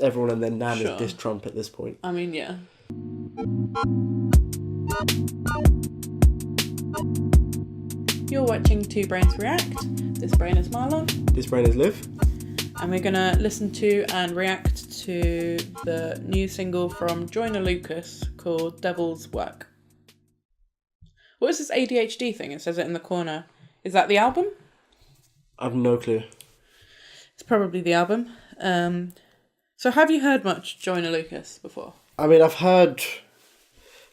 everyone and their nan Sure. is diss Trump at this point. I mean, yeah. You're watching Two Brains React. This brain is Marlon. This brain is Liv. And we're going to listen to and react to the new single from Joyner Lucas called Devil's Work. What is this ADHD thing? It says it in the corner. Is that the album? I have no clue. It's probably the album. So have you heard much Joyner Lucas before? I mean, I've heard,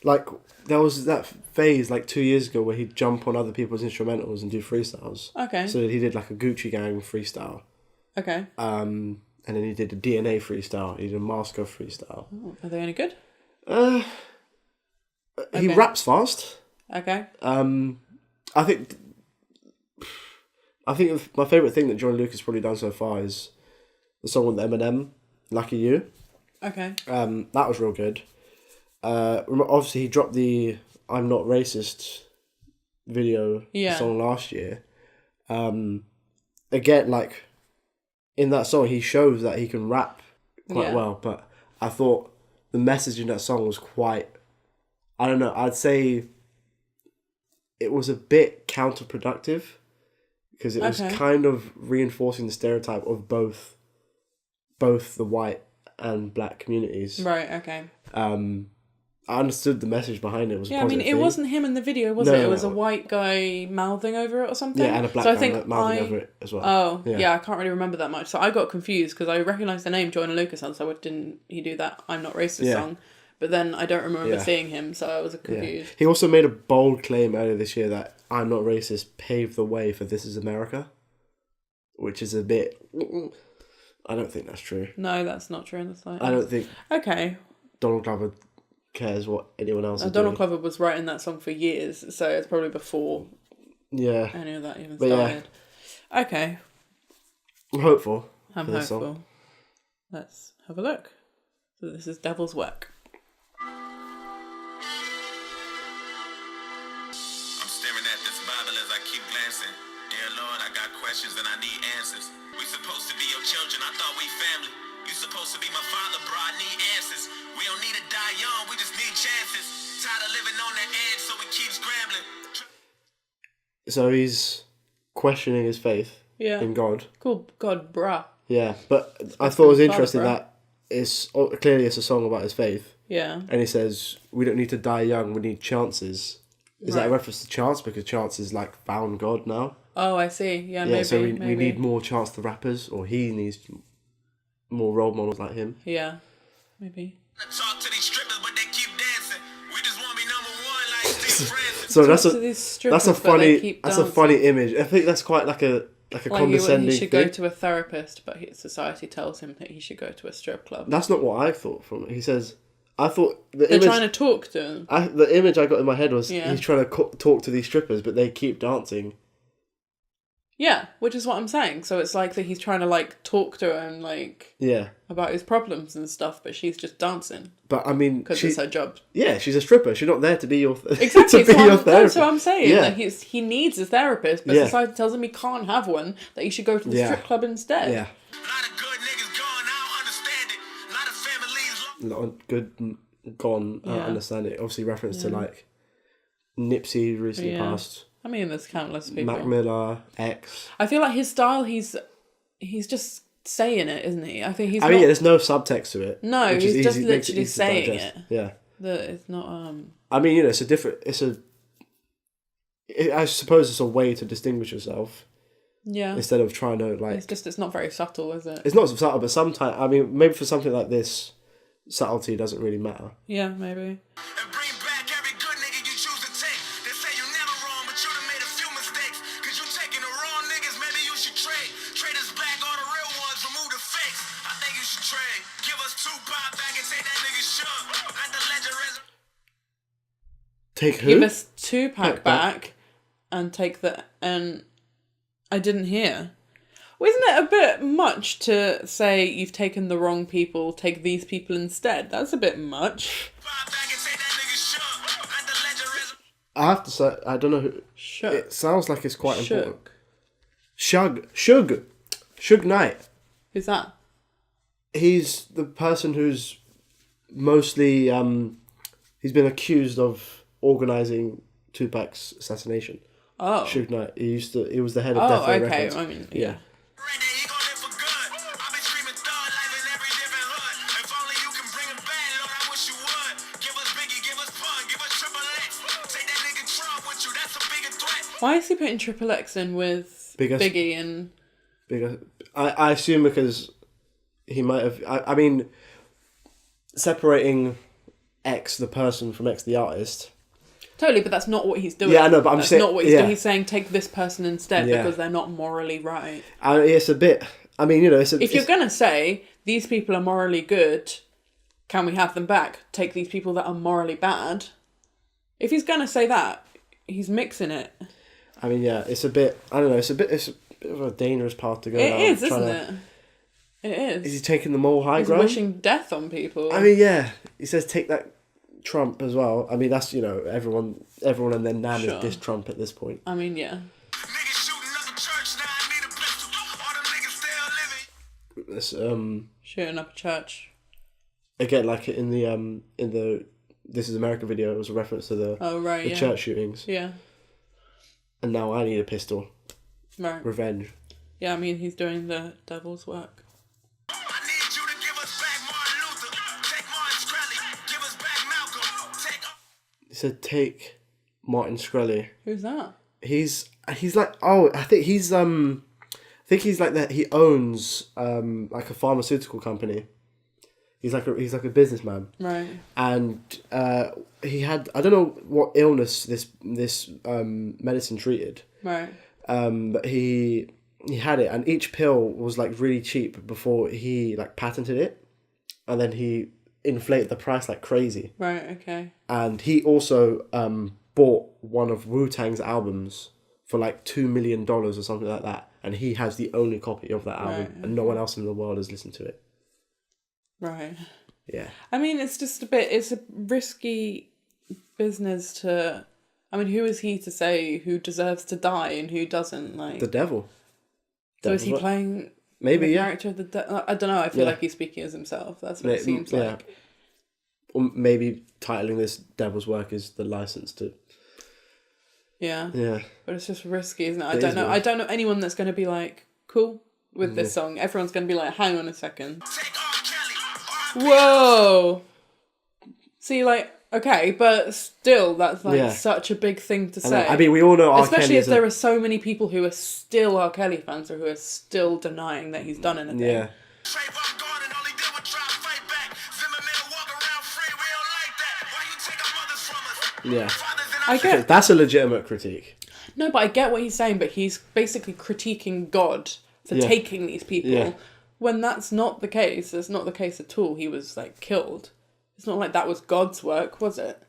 like, there was that phase, like, 2 years ago where he'd jump on other people's instrumentals and do freestyles. Okay. So he did, like, a Gucci Gang freestyle. Okay. And then he did a DNA freestyle. He did a Masco freestyle. Oh, are they any good? He raps fast. Okay. I think my favourite thing that Joyner Lucas probably done so far is the song with Eminem, Lucky You. Okay. That was real good. Obviously, he dropped the I'm Not Racist video song last year. Again, like, in that song, he shows that he can rap quite well, but I thought the message in that song was quite, I don't know, I'd say it was a bit counterproductive because it was kind of reinforcing the stereotype of both the white and black communities. Right, okay. I understood the message behind it was a I mean, positive it thing. wasn't him in the video, was it? It was a white guy mouthing over it or something? Yeah, and a black guy mouthing over it as well. Oh, yeah, I can't really remember that much. So I got confused because I recognised the name Joyner Lucas, and so didn't he do that I'm Not Racist song? But then I don't remember seeing him, so I was confused. Yeah. He also made a bold claim earlier this year that I'm Not Racist paved the way for This Is America, which is a bit... I don't think that's true. No, that's not true in the slightest. I don't think Donald Glover cares what anyone else is Donald doing. Glover was writing that song for years, so it's probably before any of that even started. Yeah. Okay. I'm hopeful. I'm for this hopeful. Song. Let's have a look. So this is Devil's Work. I'm staring at this Bible as I keep glancing. Dear Lord, I got questions and I need answers. We supposed to be your children. I thought we family. You supposed to be my father, bro. I need answers. We don't need to die young. We just need chances. Tired of living on the edge, so we keep scrambling. So he's questioning his faith in God. Cool. God, bruh. Yeah, but I thought it was interesting that it's a song about his faith. Yeah. And he says, we don't need to die young, we need chances. Is that a reference to Chance? Because Chance is like found God now. Oh, I see. Yeah, maybe. So we need more Chance the rappers, or he needs more role models like him. Yeah, maybe. Talk to these strippers, but they keep dancing. We just want to be number one like Steve Francis. So that's a funny image. I think that's quite like a condescending he should go to a therapist, but society tells him that he should go to a strip club. That's not what I thought from it. He says, I thought they're trying to talk to him. The image I got in my head was he's trying to talk to these strippers, but they keep dancing. Yeah, which is what I'm saying. So it's like that he's trying to like talk to her and like about his problems and stuff, but she's just dancing. But I mean, because it's her job. Yeah, she's a stripper. She's not there to be your exactly. to be your therapist. That's what I'm saying. Yeah. Like he needs a therapist, but society tells him he can't have one. That he should go to the strip club instead. A Yeah. lot of good niggas gone. I don't understand it. A lot of families. A lot of good gone. I understand it. Obviously, reference to like Nipsey recently passed. I mean, there's countless people. Mac Miller, X. I feel like his style, he's just saying it, isn't he? I think he's. There's no subtext to it. No, he's just literally saying it. Yeah. It's not. I mean, it's a different. I suppose it's a way to distinguish yourself. Yeah. Instead of trying to like. It's not very subtle, is it? It's not subtle, but sometimes maybe for something like this, subtlety doesn't really matter. Yeah, maybe. And bring back every good nigga you choose to take. They say you're never wrong, but you done made a few mistakes. Cause you taking the wrong niggas, maybe you should trade. Trade us back all the real ones, remove the fakes. I think you should trade. Give us Tupac back and take that nigga Shook. Let the legend resurrect. Take who? Give us Tupac back and take the... And I didn't hear. Well, isn't it a bit much to say you've taken the wrong people, take these people instead? That's a bit much. I have to say, I don't know who... Shook. It sounds like it's quite important. Suge Knight. Who's that? he's the person who's mostly he's been accused of organising Tupac's assassination. Oh. Suge Knight. He was the head of Death Row Records. I mean, yeah. Why is he putting Triple X in with Biggie and... Because I assume because he might have... I mean, separating X the person from X the artist... Totally, but that's not what he's doing. Yeah, I know, but I'm that's saying... not what he's doing. He's saying take this person instead because they're not morally right. It's a bit... I mean, you know... If you're going to say, these people are morally good, can we have them back? Take these people that are morally bad. If he's going to say that, he's mixing it. I mean, yeah, it's a bit... I don't know, it's a bit of a dangerous path to go down. It is, isn't it? It is. Is he taking the moral high ground? He's wishing death on people. I mean, yeah. He says take that Trump as well. I mean, that's, you know, everyone and their nan is diss Trump at this point. I mean, yeah. This, shooting up a church. Again, like in the This Is America video, it was a reference to the church shootings. Yeah. And now I need a pistol. Right. Revenge. Yeah, I mean, he's doing the devil's work. I need you to give us back Marlon Luther. Take Martin Shkreli. Give us back Malcolm. Take... He said take Martin Shkreli. Who's that? He's like, oh, I think he's like that. He owns like a pharmaceutical company. He's like a businessman. Right. And he had, I don't know what illness this medicine treated. Right. But he had it, and each pill was like really cheap before he like patented it, and then he inflated the price like crazy. Right. Okay. And he also bought one of Wu-Tang's albums for like $2 million or something like that, and he has the only copy of that album, and no one else in the world has listened to it. Right. Yeah. I mean, it's just it's a risky business to... I mean, who is he to say who deserves to die and who doesn't? Like the devil. So is he playing maybe the character of the devil? I don't know. I feel like he's speaking as himself. That's what it seems like. Or maybe titling this Devil's Work is the license to... Yeah. Yeah. But it's just risky, isn't it? I don't know. I don't know anyone that's going to be like, cool with this song. Everyone's going to be like, hang on a second. Whoa! See, like, okay, but still, that's like such a big thing to say. I mean, we all know R. Especially Kelly if there are so many people who are still R. Kelly fans or who are still denying that he's done anything. Yeah. Yeah. I get... That's a legitimate critique. No, but I get what he's saying, but he's basically critiquing God for taking these people. Yeah. When that's not the case. It's not the case at all. He was, like, killed. It's not like that was God's work, was it?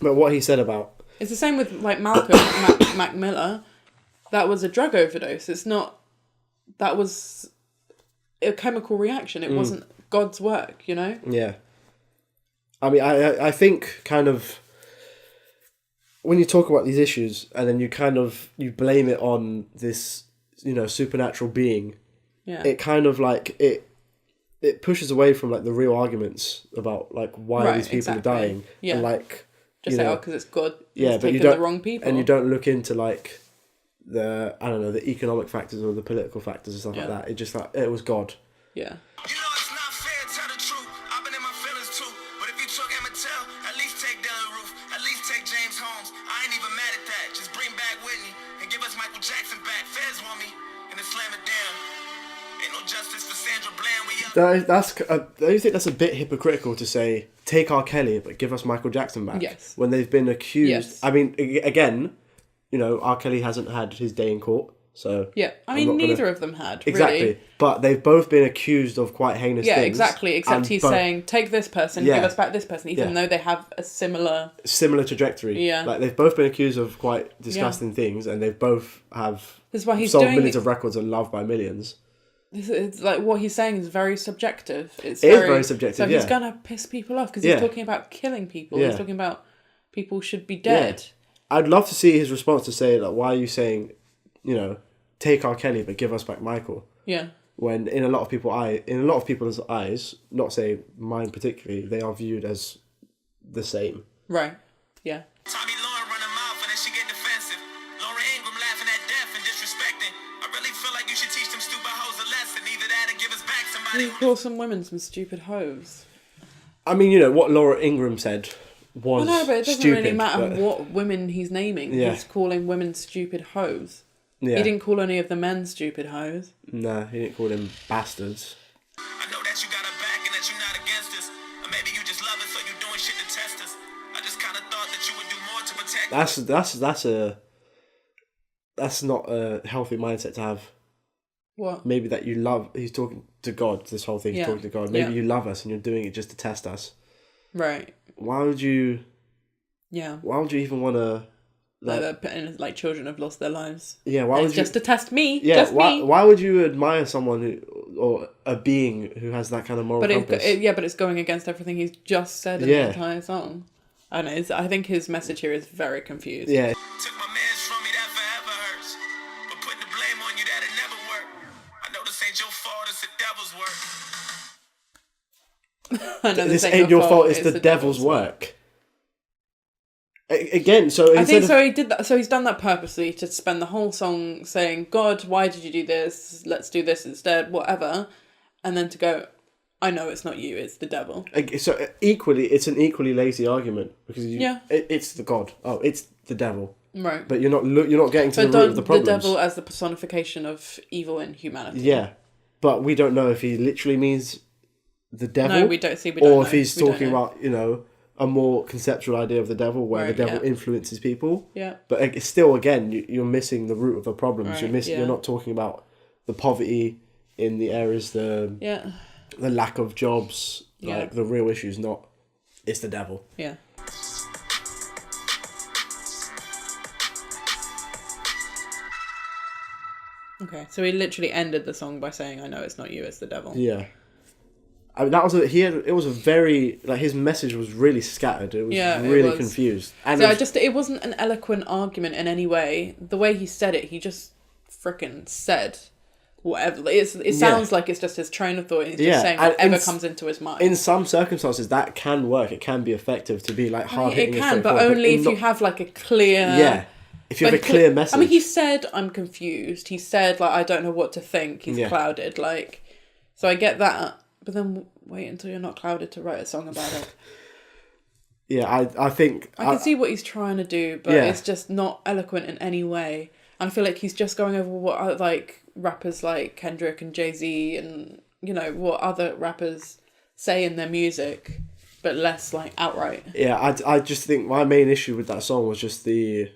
But what he said about... It's the same with, like, Malcolm, Mac Miller. That was a drug overdose. It's not... That was a chemical reaction. It wasn't God's work, you know? Yeah. I mean, I think kind of... When you talk about these issues and then you blame it on this, you know, supernatural being... Yeah. It kind of, like... It pushes away from, like, the real arguments about, like, why these people are dying. Yeah. And, like... Just say, because it's God. Yeah, but you don't... the wrong people. And you don't look into, like, the economic factors or the political factors and stuff like that. It just, like, it was God. Yeah. You know it's not fair, tell the truth. I've been in my feelings too. But if you took Emmett Till, at least take Dylan Roof. At least take James Holmes. I ain't even mad at that. Just bring back Whitney and give us Michael Jackson back. Feds want me and then slam it down. Ain't no justice for Sandra Bland. Don't you think that's a bit hypocritical to say, take R. Kelly, but give us Michael Jackson back? Yes. When they've been accused. Yes. I mean, again, you know, R. Kelly hasn't had his day in court, so... Yeah, I mean, neither of them had, Exactly. really. But they've both been accused of quite heinous things. Yeah, exactly, except he's saying, take this person, give us back this person, even though they have a similar trajectory. Yeah. Like, they've both been accused of quite disgusting things, and they've both have This is why he's sold doing millions of records and loved by millions. It's like what he's saying is very subjective. It is very subjective, So he's going to piss people off because he's talking about killing people. He's talking about people should be dead. Yeah. I'd love to see his response to say, like, why are you saying, you know, take R. Kelly but give us back Michael? Yeah. when in a lot of people's eyes, not say mine particularly, they are viewed as the same. Right. Yeah. Tommy Lauren run her mouth and then she get defensive. Laura Ingram laughing at death and disrespecting. I really feel like you should teach them stupid hoes a lesson. Either that or give us back somebody You call some women some stupid hoes. I mean, what Laura Ingram said was No, but it doesn't stupid, really matter but... what women he's naming. Yeah. He's calling women stupid hoes. Yeah. He didn't call any of the men stupid hoes. No, he didn't call them bastards. I know that you got her back and that you're not against us. Or maybe you just love us so you're doing shit to test us. I just kind of thought that you would do more to protect us. That's not a healthy mindset to have. What? Maybe that you love... He's talking to God, this whole thing. He's talking to God. Maybe you love us and you're doing it just to test us. Right. Why would you... Yeah. Why would you even want to... Like children have lost their lives. Yeah, why would you... Just to test me. Yeah, just me. Why would you admire someone who... Or a being who has that kind of moral compass? But it's going against everything he's just said in the entire song. I don't know. I think his message here is very confused. Yeah. Took my mans from me, that forever hurts. But putting the blame on you, that'll never work. I know this ain't your fault, it's the devil's work. I know This ain't your fault, it's the devil's work. Again, so I think so. He did that. So he's done that purposely to spend the whole song saying, "God, why did you do this? Let's do this instead, whatever," and then to go, "I know it's not you, it's the devil." So it's an equally lazy argument because it's the God. Oh, it's the devil. Right. But you're not getting to the root of the problems. The devil as the personification of evil in humanity. Yeah, but we don't know if he literally means the devil. No, we don't see. Or if he's talking about a more conceptual idea of the devil, where the devil influences people. Yeah. But it's still, again, you're missing the root of the problems. Right, You're not talking about the poverty in the areas, the lack of jobs, like the real issues. Not, it's the devil. Yeah. Okay, so he literally ended the song by saying, "I know it's not you, it's the devil." Yeah. I mean, it was a very, his message was really scattered. It was really confused. And it wasn't an eloquent argument in any way. The way he said it, he just frickin' said whatever. It sounds like it's just his train of thought. He's just saying whatever comes into his mind. In some circumstances, that can work. It can be effective to be hard hitting. It can, but only if you have a clear... Yeah. If you have a clear message. I mean, he said, "I'm confused." He said, I don't know what to think. He's clouded. So I get that. But then wait until you're not clouded to write a song about it. Yeah, I think... I can see what he's trying to do, but it's just not eloquent in any way. And I feel like he's just going over what rappers like Kendrick and Jay-Z and, what other rappers say in their music, but less outright. Yeah, I just think my main issue with that song was just the,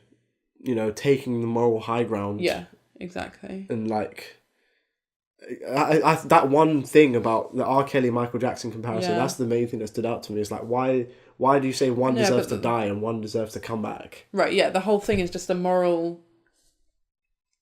taking the moral high ground. Yeah, exactly. And I that one thing about the R. Kelly Michael Jackson comparison, that's the main thing that stood out to me. It's why do you say one deserves to die and one deserves to come back? Right, yeah, the whole thing is just a moral...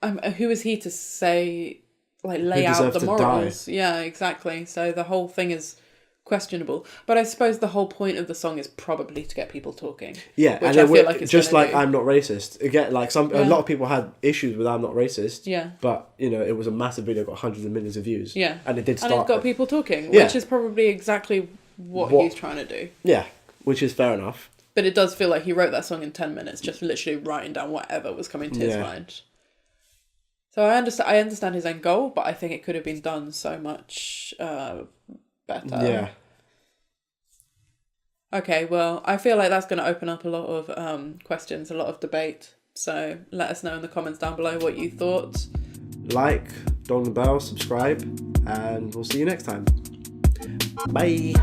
who is he to say, lay out the morals? Die? Yeah, exactly. So the whole thing is questionable. But I suppose the whole point of the song is probably to get people talking. Yeah, which and I feel like it's just like do. I'm Not Racist. Again, a lot of people had issues with I'm Not Racist. Yeah. But, it was a massive video, got hundreds of millions of views. Yeah. And it did start... And it got people talking, which is probably exactly what he's trying to do. Yeah, which is fair enough. But it does feel like he wrote that song in 10 minutes, just literally writing down whatever was coming to his mind. So I understand his end goal, but I think it could have been done so much better. Yeah. Okay, well, I feel like that's going to open up a lot of questions, a lot of debate. So let us know in the comments down below what you thought. Like, dong the bell, subscribe, and we'll see you next time. Bye.